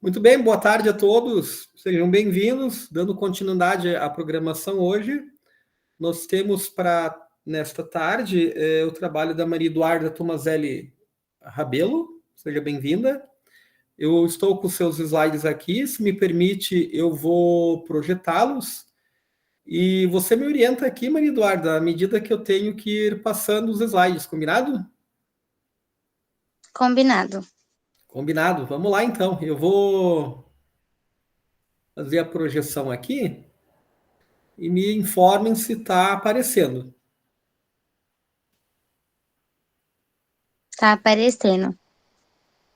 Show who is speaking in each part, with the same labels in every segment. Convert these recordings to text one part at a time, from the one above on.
Speaker 1: Muito bem, boa tarde a todos, sejam bem-vindos. Dando continuidade à programação hoje, nós temos para nesta tarde o trabalho da Maria Eduarda Tomazelli Rabelo, seja bem-vinda. Eu estou com seus slides aqui, se me permite, eu vou projetá-los e você me orienta aqui, Maria Eduarda, à medida que eu tenho que ir passando os slides, combinado?
Speaker 2: Combinado.
Speaker 1: Combinado, vamos lá então. Eu vou fazer a projeção aqui e me informem se está aparecendo.
Speaker 2: Tá aparecendo.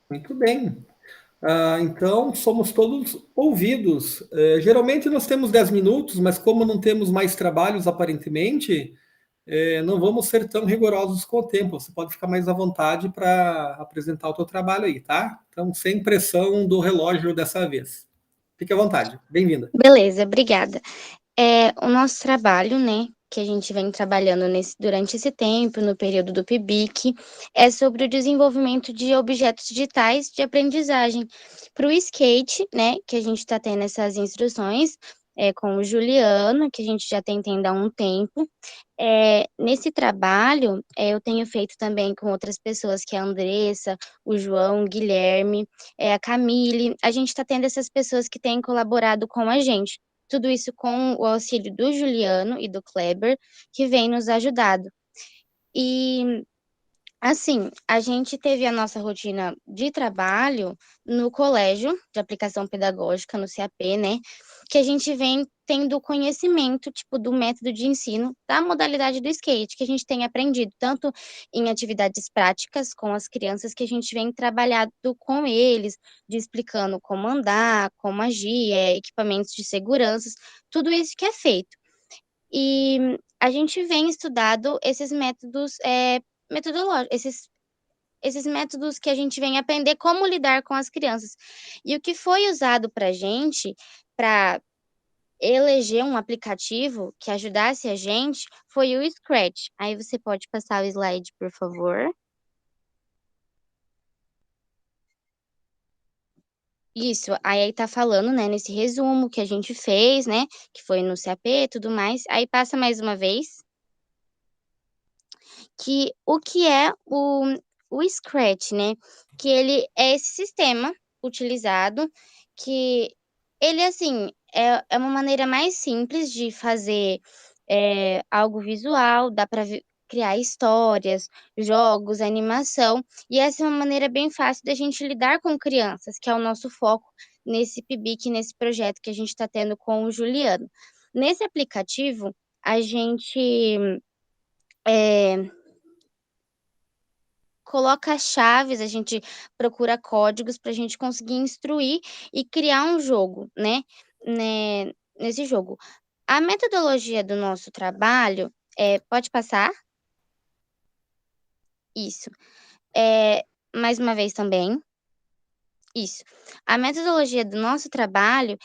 Speaker 1: Muito bem. Então, somos todos ouvidos. Geralmente nós temos 10 minutos, mas como não temos mais trabalhos, aparentemente, não vamos ser tão rigorosos com o tempo. Você pode ficar mais à vontade para apresentar o teu trabalho aí, tá? Então, sem pressão do relógio dessa vez. Fique à vontade. Bem-vinda.
Speaker 2: Beleza, obrigada. O nosso trabalho, né, que a gente vem trabalhando durante esse tempo, no período do PIBIC, é sobre o desenvolvimento de objetos digitais de aprendizagem para o skate, né, que a gente está tendo essas instruções com o Juliano, que a gente já tem tendo há um tempo. Nesse trabalho, eu tenho feito também com outras pessoas, que é a Andressa, o João, o Guilherme, a Camille. A gente está tendo essas pessoas que têm colaborado com a gente. Tudo isso com o auxílio do Juliano e do Kleber, que vem nos ajudado. E, assim, a gente teve a nossa rotina de trabalho no colégio de aplicação pedagógica, no CAP, né? Que a gente vem tendo conhecimento, tipo, do método de ensino da modalidade do skate, que a gente tem aprendido tanto em atividades práticas com as crianças, que a gente vem trabalhando com eles, de explicando como andar, como agir, equipamentos de segurança, tudo isso que é feito. E a gente vem estudado esses métodos metodológicos, esses métodos que a gente vem aprender como lidar com as crianças. E o que foi usado para a gente, para eleger um aplicativo que ajudasse a gente, foi o Scratch. Aí você pode passar o slide, por favor. Isso, aí tá falando, né, nesse resumo que a gente fez, né, que foi no CAP e tudo mais. Aí passa mais uma vez, que o que é o Scratch, né? Que ele é esse sistema utilizado, que ele, assim, é uma maneira mais simples de fazer algo visual, dá para criar histórias, jogos, animação, e essa é uma maneira bem fácil da gente lidar com crianças, que é o nosso foco nesse PIBIC, nesse projeto que a gente está tendo com o Juliano. Nesse aplicativo, a gente é, coloca chaves, a gente procura códigos para a gente conseguir instruir e criar um jogo, nesse jogo. A metodologia do nosso trabalho pode passar? Isso. Mais uma vez também. Isso. A metodologia do nosso trabalho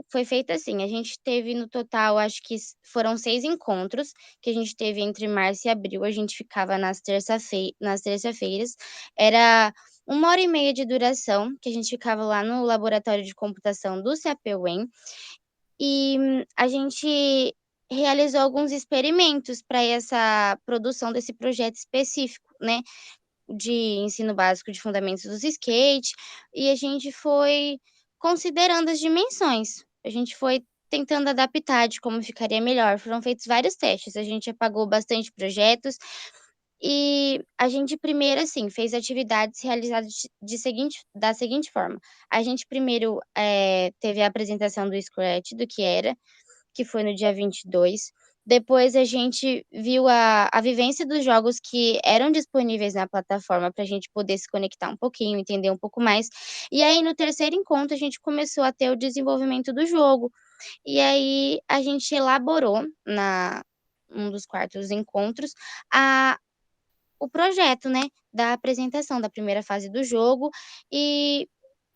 Speaker 2: foi feita assim: a gente teve no total, acho que foram 6 encontros que a gente teve entre março e abril. A gente ficava nas terça-feiras. Era 1 hora e meia de duração, que a gente ficava lá no laboratório de computação do CAP-UEM. E a gente realizou alguns experimentos para essa produção desse projeto específico, né? De ensino básico de fundamentos dos skate, e a gente foi considerando as dimensões. A gente foi tentando adaptar de como ficaria melhor. Foram feitos vários testes, a gente apagou bastante projetos e a gente primeiro, assim, fez atividades realizadas da seguinte forma. A gente primeiro teve a apresentação do Scratch, do que era, que foi no dia 22. Depois a gente viu a vivência dos jogos que eram disponíveis na plataforma para a gente poder se conectar um pouquinho, entender um pouco mais. E aí, no terceiro encontro, a gente começou a ter o desenvolvimento do jogo. E aí, a gente elaborou, na um dos quartos encontros, o projeto, né, da apresentação da primeira fase do jogo. E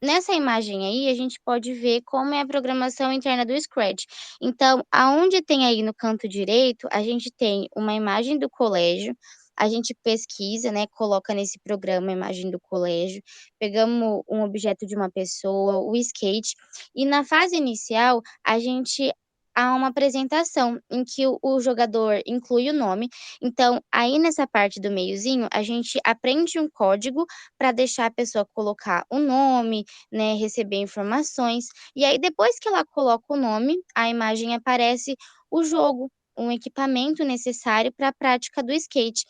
Speaker 2: nessa imagem aí, a gente pode ver como é a programação interna do Scratch. Então, aonde tem aí no canto direito, a gente tem uma imagem do colégio, a gente pesquisa, né, coloca nesse programa a imagem do colégio, pegamos um objeto de uma pessoa, o skate, e na fase inicial a gente há uma apresentação em que o jogador inclui o nome. Então, aí nessa parte do meiozinho, a gente aprende um código para deixar a pessoa colocar o nome, né, receber informações. E aí depois que ela coloca o nome, a imagem aparece o jogo, um equipamento necessário para a prática do skate.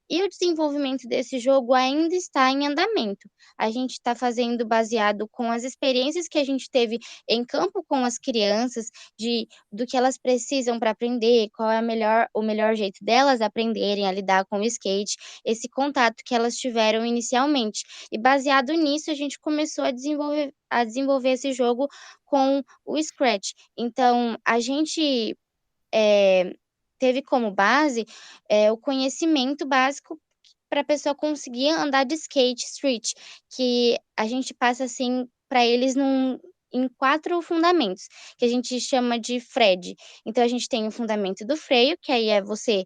Speaker 2: E o desenvolvimento desse jogo ainda está em andamento. A gente está fazendo baseado com as experiências que a gente teve em campo com as crianças, do que elas precisam para aprender, qual é o melhor jeito delas aprenderem a lidar com o skate, esse contato que elas tiveram inicialmente. E baseado nisso, a gente começou a desenvolver esse jogo com o Scratch. Então, a gente eh, teve como base, o conhecimento básico para a pessoa conseguir andar de skate street, que a gente passa, assim, para eles em 4 fundamentos, que a gente chama de FRED. Então a gente tem o fundamento do freio, que aí é você,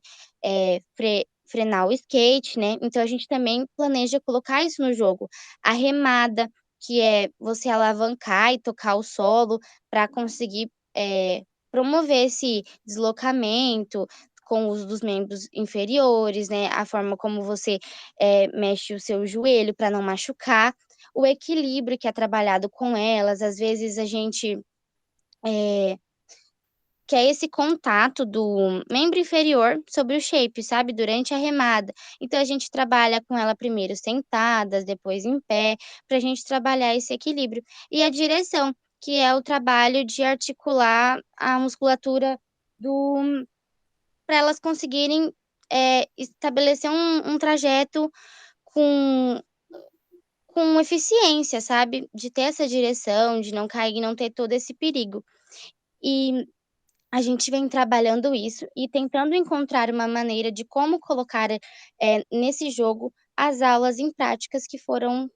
Speaker 2: frenar o skate, né, então a gente também planeja colocar isso no jogo. A remada, que é você alavancar e tocar o solo para conseguir, promover esse deslocamento com o uso dos membros inferiores, né, a forma como você, mexe o seu joelho para não machucar, o equilíbrio que é trabalhado com elas, às vezes a gente, eh, quer esse contato do membro inferior sobre o shape, sabe, durante a remada. Então a gente trabalha com ela primeiro sentadas, depois em pé, para a gente trabalhar esse equilíbrio. E a direção, que é o trabalho de articular a musculatura do para elas conseguirem, estabelecer um trajeto com eficiência, sabe, de ter essa direção, de não cair e não ter todo esse perigo. E a gente vem trabalhando isso e tentando encontrar uma maneira de como colocar, nesse jogo as aulas em práticas que foram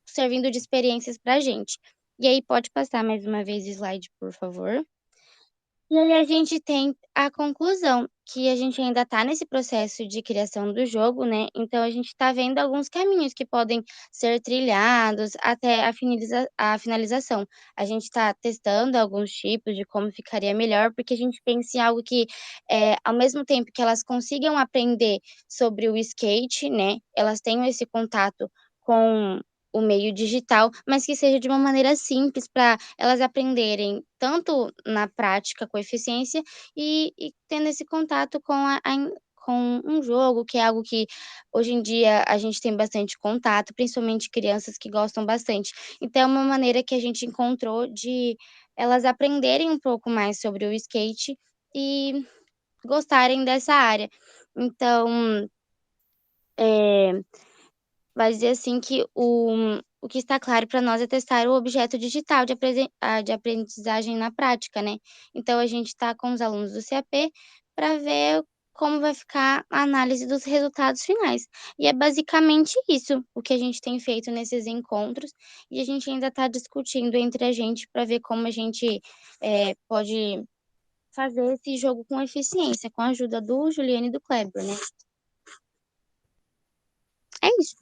Speaker 2: servindo de experiências pra gente. E aí pode passar mais uma vez o slide, por favor. E aí a gente tem a conclusão, que a gente ainda está nesse processo de criação do jogo, né, então a gente está vendo alguns caminhos que podem ser trilhados até a finalização. A gente está testando alguns tipos de como ficaria melhor, porque a gente pensa em algo que, ao mesmo tempo que elas consigam aprender sobre o skate, né, elas tenham esse contato com o meio digital, mas que seja de uma maneira simples para elas aprenderem tanto na prática com eficiência e tendo esse contato com com um jogo, que é algo que hoje em dia a gente tem bastante contato, principalmente crianças que gostam bastante. Então é uma maneira que a gente encontrou de elas aprenderem um pouco mais sobre o skate e gostarem dessa área. Então, eh vai dizer assim que o que está claro para nós é testar o objeto digital de aprendizagem na prática, né. Então a gente está com os alunos do CAP para ver como vai ficar a análise dos resultados finais. E é basicamente isso o que a gente tem feito nesses encontros, e a gente ainda está discutindo entre a gente para ver como a gente, pode fazer esse jogo com eficiência, com a ajuda do Juliano e do Kleber, né. É isso.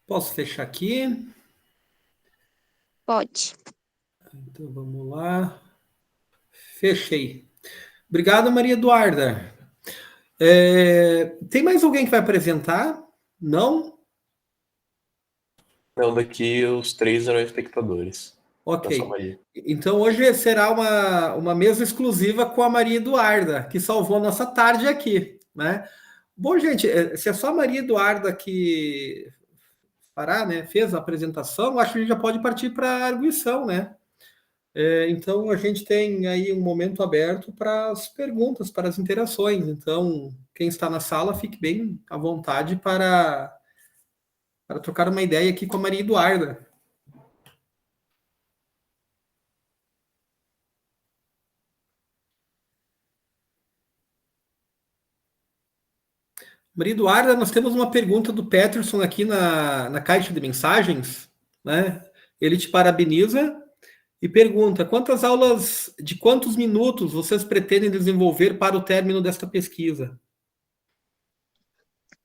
Speaker 1: Posso fechar aqui?
Speaker 2: Pode.
Speaker 1: Então vamos lá. Fechei. Obrigado, Maria Eduarda. Tem mais alguém que vai apresentar? Não?
Speaker 3: Não, daqui os 3 eram espectadores. Da sua
Speaker 1: Ok.
Speaker 3: Maria.
Speaker 1: Então hoje será uma mesa exclusiva com a Maria Eduarda, que salvou a nossa tarde aqui, né? Bom, gente, se é só a Maria Eduarda que fará, né, fez a apresentação, acho que a gente já pode partir para a arguição, né? Então a gente tem aí um momento aberto para as perguntas, para as interações. Então, quem está na sala, fique bem à vontade para trocar uma ideia aqui com a Maria Eduarda. Maria Eduarda, nós temos uma pergunta do Peterson aqui na caixa de mensagens, né? Ele te parabeniza e pergunta: quantas aulas de quantos minutos vocês pretendem desenvolver para o término desta pesquisa?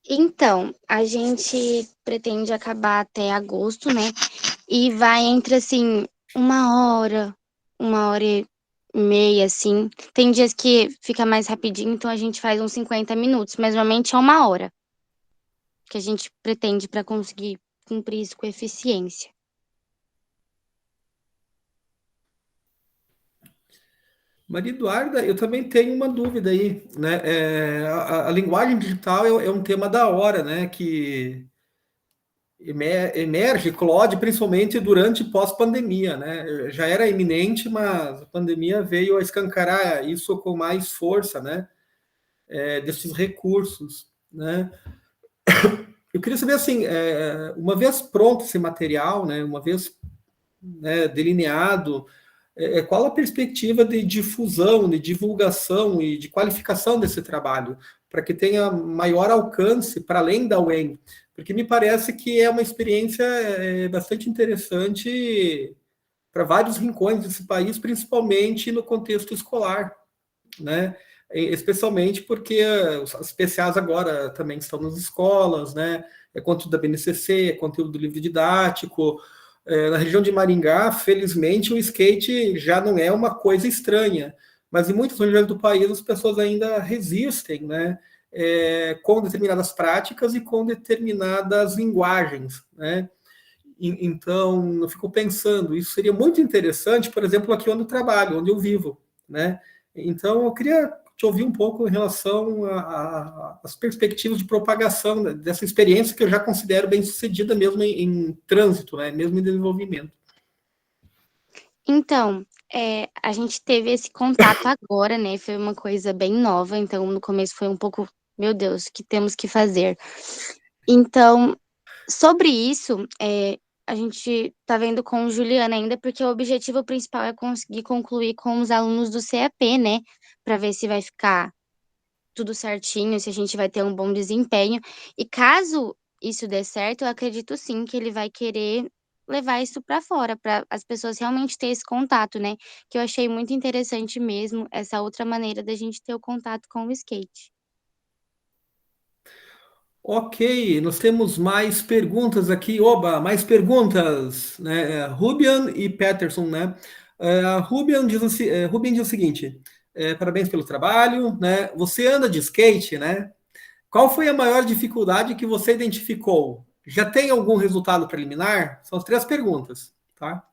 Speaker 2: Então, a gente pretende acabar até agosto, né? E vai entre, assim, 1 hora e meia, assim. Tem dias que fica mais rapidinho, então a gente faz uns 50 minutos, mas normalmente é 1 hora que a gente pretende para conseguir cumprir isso com eficiência.
Speaker 1: Maria Eduarda, eu também tenho uma dúvida aí, né? A linguagem digital é um tema da hora, né? Que emerge, eclode, principalmente durante pós-pandemia, né? Já era iminente, mas a pandemia veio a escancarar isso com mais força, né? Desses recursos, né? Eu queria saber assim, uma vez pronto esse material, né? Uma vez, né, delineado, qual a perspectiva de difusão, de divulgação e de qualificação desse trabalho, para que tenha maior alcance para além da UEM? Porque me parece que é uma experiência bastante interessante para vários rincões desse país, principalmente no contexto escolar, né? Especialmente porque as PCAs agora também estão nas escolas, né? É conteúdo da BNCC, é conteúdo do livro didático. Na região de Maringá, felizmente, o skate já não é uma coisa estranha, mas em muitas regiões do país as pessoas ainda resistem, né? Com determinadas práticas e com determinadas linguagens, né? Então, eu fico pensando, isso seria muito interessante, por exemplo, aqui onde eu trabalho, onde eu vivo, né? Então, eu queria te ouvir um pouco em relação às perspectivas de propagação dessa experiência que eu já considero bem sucedida mesmo em trânsito, né? Mesmo em desenvolvimento.
Speaker 2: Então, a gente teve esse contato agora, né? Foi uma coisa bem nova, então no começo foi um pouco, meu Deus, o que temos que fazer? Então, sobre isso, a gente tá vendo com o Juliano ainda, porque o objetivo principal é conseguir concluir com os alunos do CAP, né? Para ver se vai ficar tudo certinho, se a gente vai ter um bom desempenho. E caso isso dê certo, eu acredito sim que ele vai querer levar isso para fora, para as pessoas realmente ter esse contato, né? Que eu achei muito interessante mesmo essa outra maneira da gente ter o contato com o skate.
Speaker 1: Ok, nós temos mais perguntas aqui. Oba, mais perguntas, né? Rubian e Peterson, né? Rubian diz o seguinte: parabéns pelo trabalho, né? Você anda de skate, né? Qual foi a maior dificuldade que você identificou? Já tem algum resultado preliminar? São as três perguntas, tá?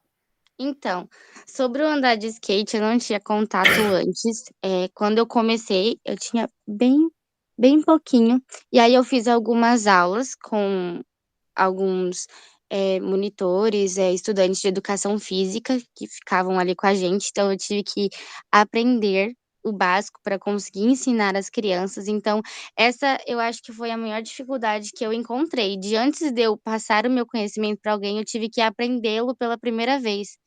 Speaker 2: Então, sobre o andar de skate, eu não tinha contato antes. Quando eu comecei, eu tinha bem pouquinho. E aí eu fiz algumas aulas com alguns, monitores, estudantes de educação física que ficavam ali com a gente, então eu tive que aprender o básico para conseguir ensinar as crianças, então essa eu acho que foi a maior dificuldade que eu encontrei, de antes de eu passar o meu conhecimento para alguém, eu tive que aprendê-lo pela primeira vez.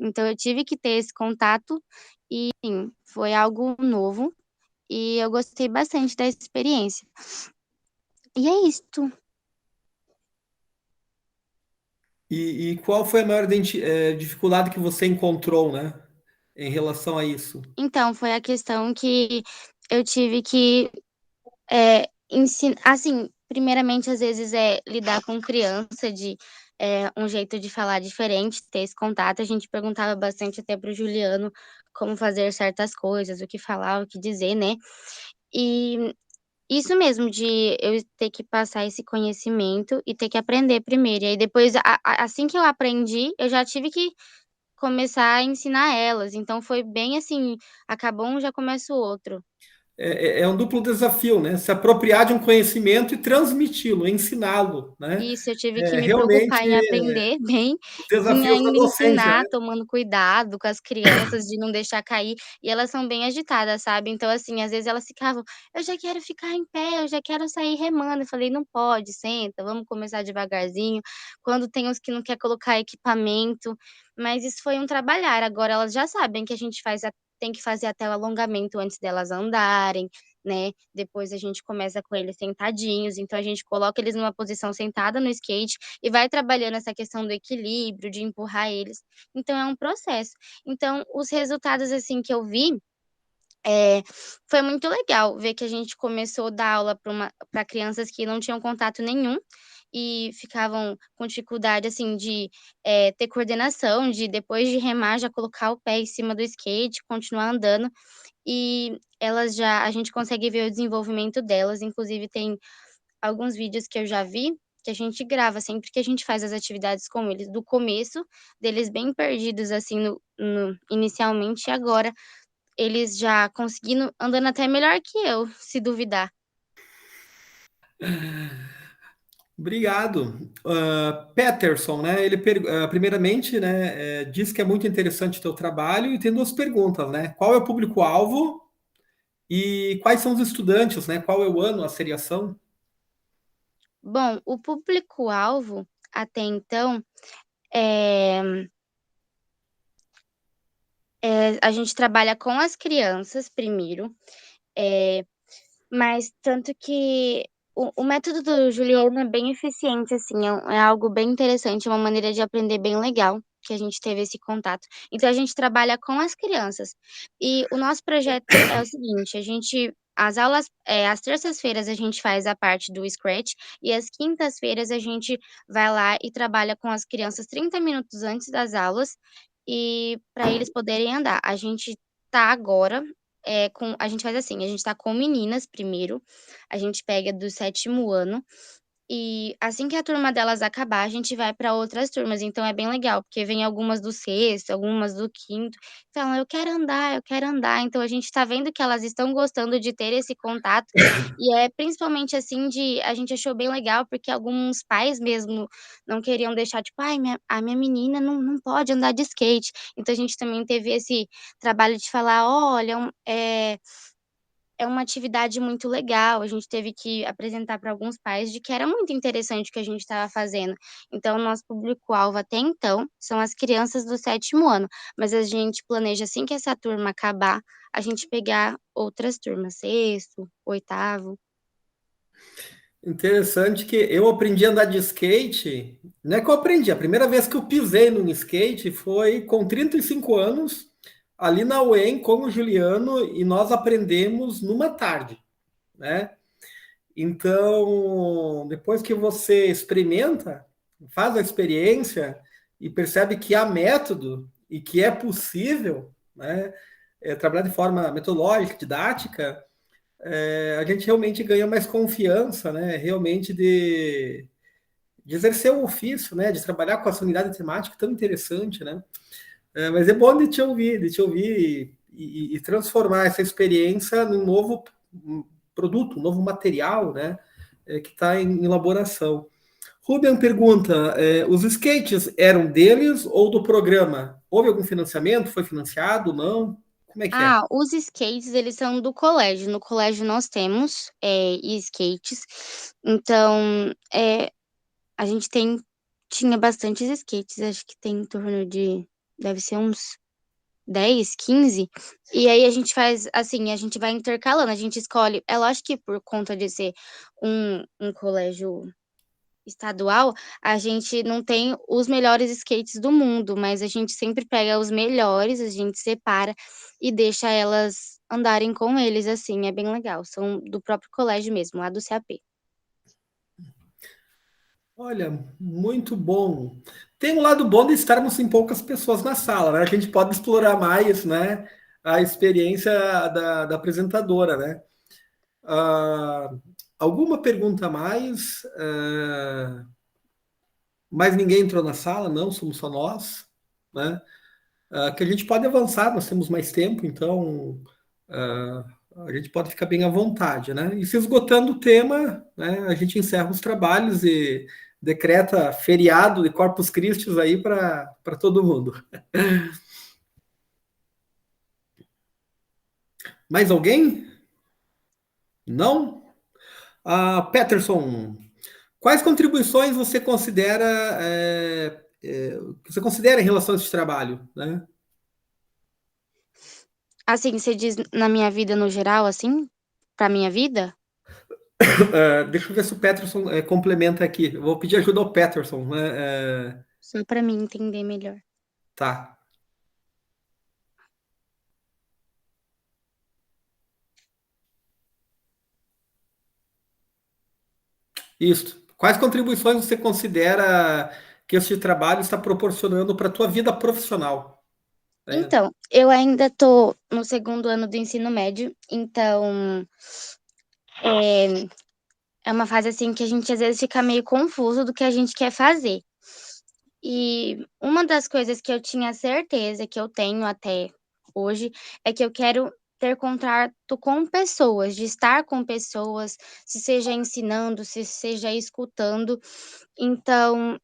Speaker 2: Então eu tive que ter esse contato e, sim, foi algo novo e eu gostei bastante da experiência. E é isto.
Speaker 1: E qual foi a maior dificuldade que você encontrou, né? Em relação a isso?
Speaker 2: Então, foi a questão que eu tive que, ensinar assim, primeiramente, às vezes, é lidar com criança de, um jeito de falar diferente, ter esse contato. A gente perguntava bastante até para o Juliano como fazer certas coisas, o que falar, o que dizer, né. E isso mesmo, de eu ter que passar esse conhecimento e ter que aprender primeiro. E aí depois, assim que eu aprendi, eu já tive que começar a ensinar elas, então foi bem assim, acabou um, já começa o outro.
Speaker 1: É um duplo desafio, né? Se apropriar de um conhecimento e transmiti-lo, ensiná-lo, né?
Speaker 2: Isso, eu tive que me
Speaker 1: Realmente,
Speaker 2: preocupar em aprender bem
Speaker 1: os
Speaker 2: e
Speaker 1: desafios da
Speaker 2: ainda
Speaker 1: docência,
Speaker 2: ensinar,
Speaker 1: né?
Speaker 2: tomando cuidado com as crianças, de não deixar cair, e elas são bem agitadas, sabe. Então, assim, às vezes elas ficavam: "Eu já quero ficar em pé, eu já quero sair remando", eu falei: "Não pode, senta, vamos começar devagarzinho". Quando tem os que não quer colocar equipamento, mas isso foi um trabalhar, agora elas já sabem que a gente tem que fazer até o alongamento antes delas andarem, né, depois a gente começa com eles sentadinhos, então a gente coloca eles numa posição sentada no skate e vai trabalhando essa questão do equilíbrio, de empurrar eles, então é um processo. Então os resultados, assim, que eu vi Foi muito legal ver que a gente começou a dar aula para crianças que não tinham contato nenhum e ficavam com dificuldade, assim, de ter coordenação, de depois de remar já colocar o pé em cima do skate, continuar andando. E a gente consegue ver o desenvolvimento delas, inclusive tem alguns vídeos que eu já vi, que a gente grava sempre que a gente faz as atividades com eles, do começo, deles bem perdidos, assim, inicialmente, e agora eles já conseguindo andando até melhor que eu, se duvidar.
Speaker 1: Obrigado. Peterson, né? Primeiramente, né, diz que é muito interessante o teu trabalho e tem duas perguntas, né? Qual é o público-alvo e quais são os estudantes, né? Qual é o ano, a seriação?
Speaker 2: Bom, o público-alvo, até então, eh a gente trabalha com as crianças primeiro, eh mas tanto que o método do Juliano é bem eficiente, assim, é algo bem interessante, é uma maneira de aprender bem legal, que a gente teve esse contato. Então a gente trabalha com as crianças. E o nosso projeto é o seguinte, as aulas, às terças-feiras a gente faz a parte do Scratch e às quintas-feiras a gente vai lá e trabalha com as crianças 30 minutos antes das aulas, e para eles poderem andar. A gente tá agora a gente faz assim, a gente tá com meninas primeiro, a gente pega do 7º ano, e assim que a turma delas acabar, a gente vai para outras turmas, então é bem legal, porque vem algumas do sexto, algumas do quinto, falam: eu quero andar", então a gente tá vendo que elas estão gostando de ter esse contato, e é principalmente, assim, a gente achou bem legal, porque alguns pais mesmo não queriam deixar, tipo: "Ai, a minha menina não pode andar de skate", então a gente também teve esse trabalho de falar: "Olha, é uma atividade muito legal", a gente teve que apresentar para alguns pais de que era muito interessante o que a gente estava fazendo. Então, o nosso público-alvo até então são as crianças do 7º ano, mas a gente planeja assim que essa turma acabar, a gente pegar outras turmas, sexto, oitavo.
Speaker 1: Interessante que eu aprendi a andar de skate, não é que eu aprendi, a primeira vez que eu pisei num skate foi com 35 anos, ali na UEM com o Juliano, e nós aprendemos numa tarde, né? Então, depois que você experimenta, faz a experiência e percebe que há método e que é possível, né, trabalhar de forma metodológica, didática, a gente realmente ganha mais confiança, né, realmente de exercer o ofício, né, de trabalhar com essa unidade temática tão interessante, né. Mas é bom de te ouvir e transformar essa experiência num novo produto, um novo material, né, que está em elaboração. Ruben pergunta: os skates eram deles ou do programa? Houve algum financiamento? Foi financiado? Não? Como é que é?
Speaker 2: Os skates, eles são do colégio. No colégio nós temos, skates. Então, a gente tinha bastantes skates, acho que tem em torno de deve ser uns 10, 15. E aí a gente faz assim, a gente vai intercalando, a gente escolhe é lógico que por conta de ser um colégio estadual, a gente não tem os melhores skates do mundo, mas a gente sempre pega os melhores, a gente separa e deixa elas andarem com eles, assim, é bem legal. São do próprio colégio mesmo, lá do CAP.
Speaker 1: Olha, muito bom. Tem um lado bom de estarmos em poucas pessoas na sala, né? A gente pode explorar mais, né, a experiência da apresentadora, né? Ah, alguma pergunta a mais? Mais ninguém entrou na sala? Não, somos só nós, né? Que a gente pode avançar, nós temos mais tempo, então ah, a gente pode ficar bem à vontade, né? E se esgotando o tema, né, a gente encerra os trabalhos e decreta feriado de Corpus Christi aí para todo mundo. Mais alguém? Não? Peterson, quais contribuições você considera em relação a esse trabalho, né?
Speaker 2: Assim, você diz na minha vida no geral, assim? Pra minha vida?
Speaker 1: Deixa eu ver se o Peterson complementa aqui. Eu vou pedir ajuda ao Peterson, né?
Speaker 2: Só pra mim entender melhor.
Speaker 1: Tá. Isso. Quais contribuições você considera que esse trabalho está proporcionando para a tua vida profissional?
Speaker 2: Então, eu ainda estou no 2º ano do ensino médio, então é uma fase, assim, que a gente às vezes fica meio confuso do que a gente quer fazer. E uma das coisas que eu tinha certeza, que eu tenho até hoje, é que eu quero ter contato com pessoas, de estar com pessoas, se seja ensinando, se seja escutando. Então,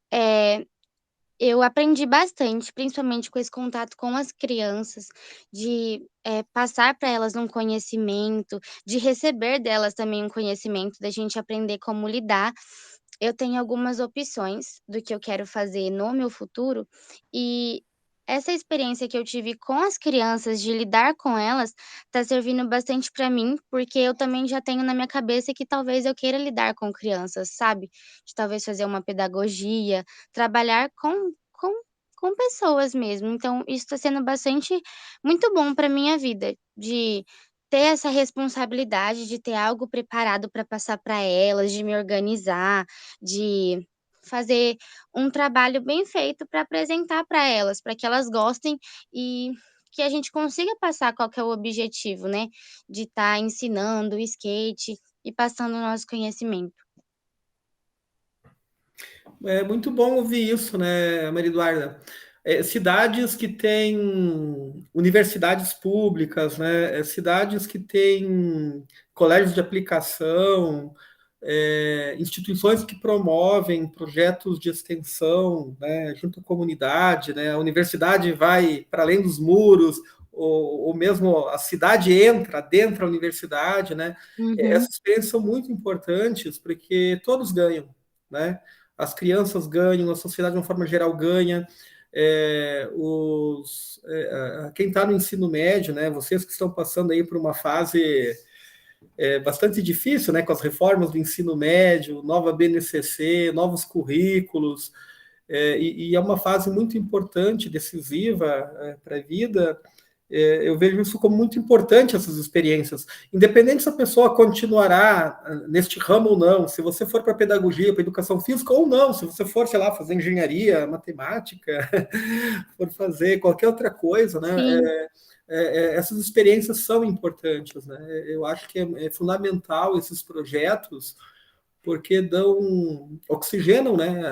Speaker 2: eu aprendi bastante, principalmente com esse contato com as crianças, de, passar para elas um conhecimento, de receber delas também um conhecimento, da gente aprender como lidar. Eu tenho algumas opções do que eu quero fazer no meu futuro, e essa experiência que eu tive com as crianças, de lidar com elas, tá servindo bastante para mim, porque eu também já tenho na minha cabeça que talvez eu queira lidar com crianças, sabe? De talvez fazer uma pedagogia, trabalhar com com pessoas mesmo. Então isso está sendo bastante muito bom para minha vida, de ter essa responsabilidade, de ter algo preparado para passar para elas, de me organizar, de fazer um trabalho bem feito para apresentar para elas, para que elas gostem e que a gente consiga passar qual que é o objetivo, né, de estar ensinando o skate e passando o nosso conhecimento.
Speaker 1: É muito bom ouvir isso, né, Maria Eduarda? Cidades que têm universidades públicas, né, cidades que têm colégios de aplicação, instituições que promovem projetos de extensão, né, junto à comunidade, né, a universidade vai para além dos muros, ou mesmo a cidade entra dentro da universidade, né?
Speaker 2: Uhum.
Speaker 1: Essas experiências são muito importantes porque todos ganham, né? As crianças ganham, a sociedade de uma forma geral ganha, quem está no ensino médio, né? Vocês que estão passando aí por uma fase bastante difícil, né, com as reformas do ensino médio, nova BNCC, novos currículos, e é uma fase muito importante, decisiva para a vida. Eu vejo isso como muito importante, essas experiências. Independente se a pessoa continuará neste ramo ou não, se você for para pedagogia, para educação física ou não, se você for, sei lá, fazer engenharia, matemática, for fazer qualquer outra coisa, né?
Speaker 2: Sim.
Speaker 1: Essas experiências são importantes, né? Eu acho que é fundamental esses projetos, porque oxigenam, né?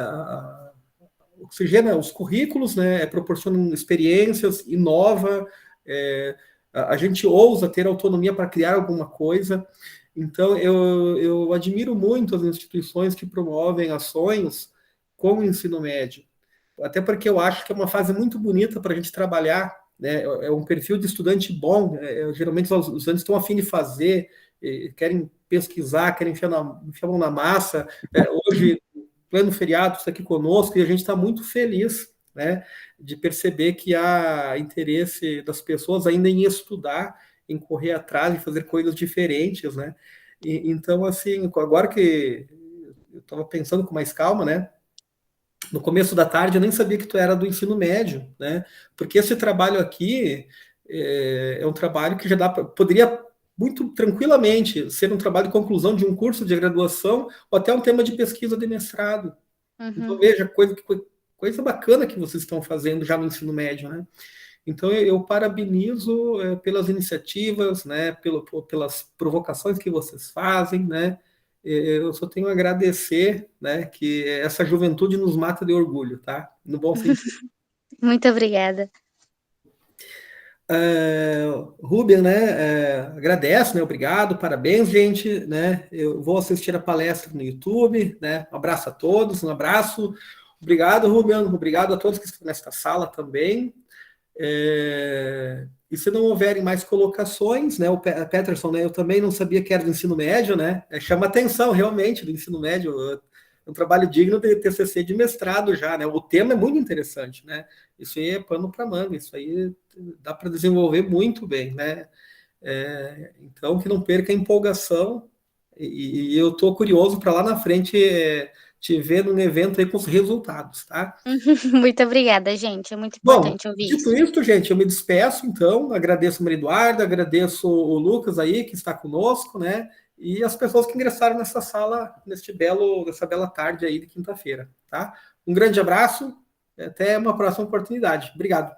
Speaker 1: Oxigena os currículos, né? Proporcionam experiências, inova, a gente ousa ter autonomia para criar alguma coisa. Então, eu admiro muito as instituições que promovem ações com o ensino médio, até porque eu acho que é uma fase muito bonita para a gente trabalhar, né? É um perfil de estudante bom, geralmente os estudantes estão a fim de fazer, querem pesquisar, querem enfiar a mão na massa. Hoje, pleno feriado, está aqui conosco, e a gente está muito feliz, né, de perceber que há interesse das pessoas ainda em estudar, em correr atrás, em fazer coisas diferentes, né? Então, assim, agora que eu estava pensando com mais calma, né? No começo da tarde eu nem sabia que tu era do ensino médio, né? Porque esse trabalho aqui é um trabalho que poderia muito tranquilamente ser um trabalho de conclusão de um curso de graduação ou até um tema de pesquisa de mestrado. Então
Speaker 2: Uhum.
Speaker 1: veja coisa bacana que vocês estão fazendo já no ensino médio, né? Então eu parabenizo pelas iniciativas, né? Pelas provocações que vocês fazem, né? Eu só tenho a agradecer, né, que essa juventude nos mata de orgulho, tá? No bom sentido.
Speaker 2: Muito obrigada.
Speaker 1: Ruben, né, agradece, né, obrigado, parabéns, gente, né, eu vou assistir a palestra no YouTube, né, um abraço a todos, um abraço, obrigado, Ruben, obrigado a todos que estão nesta sala também. E se não houverem mais colocações, né, o Peterson, né, eu também não sabia que era do ensino médio, né, chama atenção realmente do ensino médio, é um trabalho digno de TCC de mestrado já, né, o tema é muito interessante, né, isso aí é pano para manga, isso aí dá para desenvolver muito bem, né, então que não perca a empolgação, e eu estou curioso para lá na frente te ver num evento aí com os resultados, tá?
Speaker 2: Muito obrigada, gente, é muito
Speaker 1: Bom,
Speaker 2: importante ouvir
Speaker 1: dito
Speaker 2: isso.
Speaker 1: isso, gente, eu me despeço, então, agradeço a Maria Eduarda, agradeço o Lucas aí, que está conosco, né, e as pessoas que ingressaram nessa sala, nessa bela tarde aí de quinta-feira, tá? Um grande abraço, até uma próxima oportunidade. Obrigado.